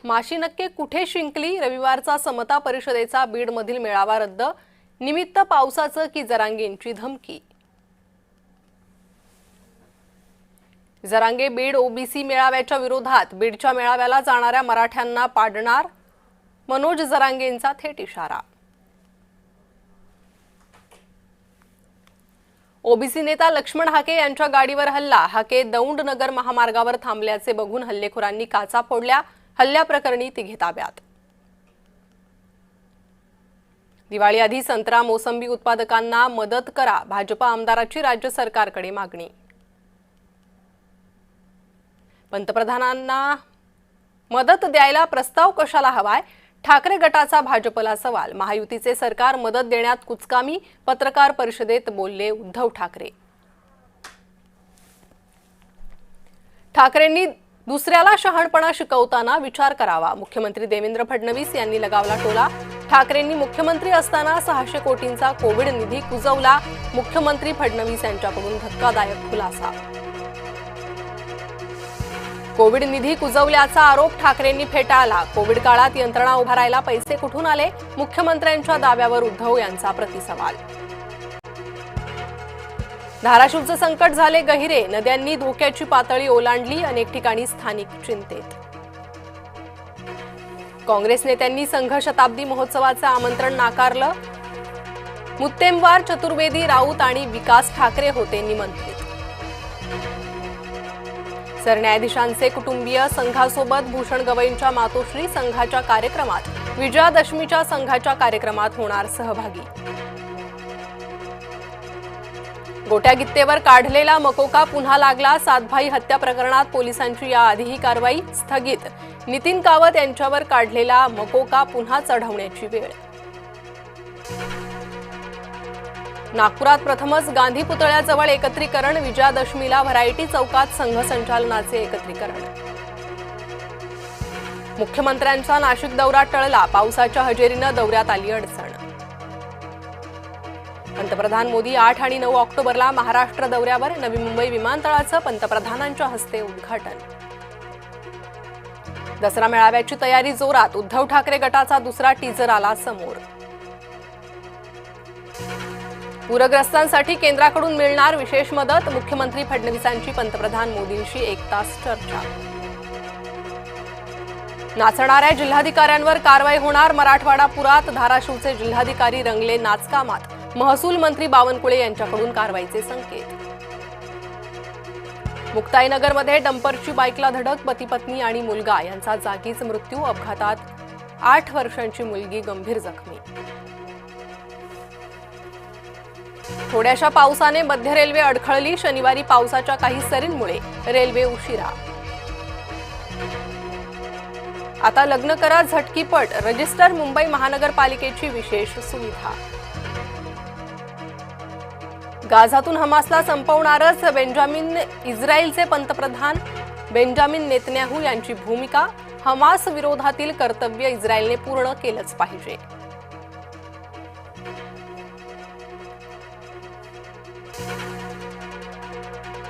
माशी कुठे शिंकली? रविवारचा समता परिषदेचा बीडमधील मेळावा रद्द, निमित्त पावसाचं की जरांगेंची धमकी? जरांगे बीड ओबीसी मेळाव्याच्या विरोधात बीडच्या मेळाव्याला जाणाऱ्या मराठ्यांना पाडणार, मनोज जरांगेंचा थेट इशारा. ओबीसी नेता लक्ष्मण हाके यांच्या गाडीवर हल्ला. हाके दौंड नगर महामार्गावर थांबल्याचे बघून हल्लेखोरांनी काचा फोडल्या. हल्ल्याप्रकरणी तिघे ताब्यात. दिवाळीआधी संत्रा मोसंबी उत्पादकांना मदत करा, भाजपा आमदाराची राज्य सरकारकडे मागणी. पंतप्रधानांना मदत द्यायला प्रस्ताव कशाला हवाय? ठाकरे गटाचा भाजपला सवाल. महायुतीचे सरकार मदत देण्यात कुचकामी, पत्रकार परिषदेत बोलले उद्धव ठाकरे. ठाकरेंनी दुसऱ्याला शहाणपणा शिकवताना विचार करावा, मुख्यमंत्री देवेंद्र फडणवीस यांनी लगावला टोला. ठाकरेंनी मुख्यमंत्री असताना 600 कोटींचा कोविड निधी कुजवला. मुख्यमंत्री फडणवीस यांच्याकडून धक्कादायक खुलासा. कोविड निधी कुजवल्याचा आरोप ठाकरेंनी फेटाळला. कोविड काळात यंत्रणा उभारायला पैसे कुठून आले? मुख्यमंत्र्यांच्या दाव्यावर उद्धव यांचा प्रतिसवाल. धाराशिवचं संकट झाले गहिरे, नद्यांनी धोक्याची पातळी ओलांडली. अनेक ठिकाणी स्थानिक चिंतेत. काँग्रेस नेत्यांनी संघ शताब्दी महोत्सवाचं आमंत्रण नाकारलं. मुत्तेमवार, चतुर्वेदी, राऊत आणि विकास ठाकरे होते निमंत्रित. सरन्यायाधीशांचे कुटुंबीय संघासोबत भूषण गवईंच्या मातोश्री संघाच्या कार्यक्रमात, विजयादशमीच्या संघाच्या कार्यक्रमात होणार सहभागी. गोट्या गित्तेवर काढलेला मकोका पुन्हा लागला. सातभाई हत्या प्रकरणात पोलिसांची याआधीही कारवाई स्थगित. नितीन कावत यांच्यावर काढलेला मकोका पुन्हा चढवण्याची वेळ. नागपुरात प्रथमच गांधी पुतळ्याजवळ एकत्रीकरण. विजयादशमीला व्हरायटी चौकात संघ संचालनाचे एकत्रीकरण. मुख्यमंत्र्यांचा नाशिक दौरा टळला. पावसाच्या हजेरीनं दौऱ्यात आली अडचण. पंतप्रधान मोदी 8 आणि 9 ऑक्टोबरला महाराष्ट्र दौऱ्यावर. नवी मुंबई विमानतळाचं पंतप्रधानांच्या हस्ते उद्घाटन. दसरा मेळाव्याची तयारी जोरात. उद्धव ठाकरे गटाचा दुसरा टीजर आला समोर. पूरग्रस्तांसाठी केंद्राकडून मिळणार विशेष मदत. मुख्यमंत्री फडणवीसांची पंतप्रधान मोदींशी 1 तास चर्चा. नाचणाऱ्या जिल्हाधिकाऱ्यांवर कारवाई होणार. मराठवाडा पुरात. धाराशिवचे जिल्हाधिकारी रंगले नाचकामात. महसूल मंत्री बावनकुळे यांच्याकडून कारवाईचे संकेत. मुक्ताईनगरमध्ये डंपरची बाईकला धडक. पती पत्नी आणि मुलगा यांचा जागीच मृत्यू. अपघातात 8 वर्षांची मुलगी गंभीर जखमी. थोड्याशा पावसाने मध्य रेल्वे अडखळली. शनिवारी पावसाच्या काही सरींमुळे रेल्वे उशिरा. आता लग्न करा झटकीपट. रजिस्टर मुंबई महानगरपालिकेची विशेष सुविधा. गाझातून हमासला संपवणारच. इस्रायलचे पंतप्रधान बेंजामिन नेतन्याहू यांची भूमिका. हमास विरोधातील कर्तव्य इस्रायलने पूर्ण केलंच पाहिजे.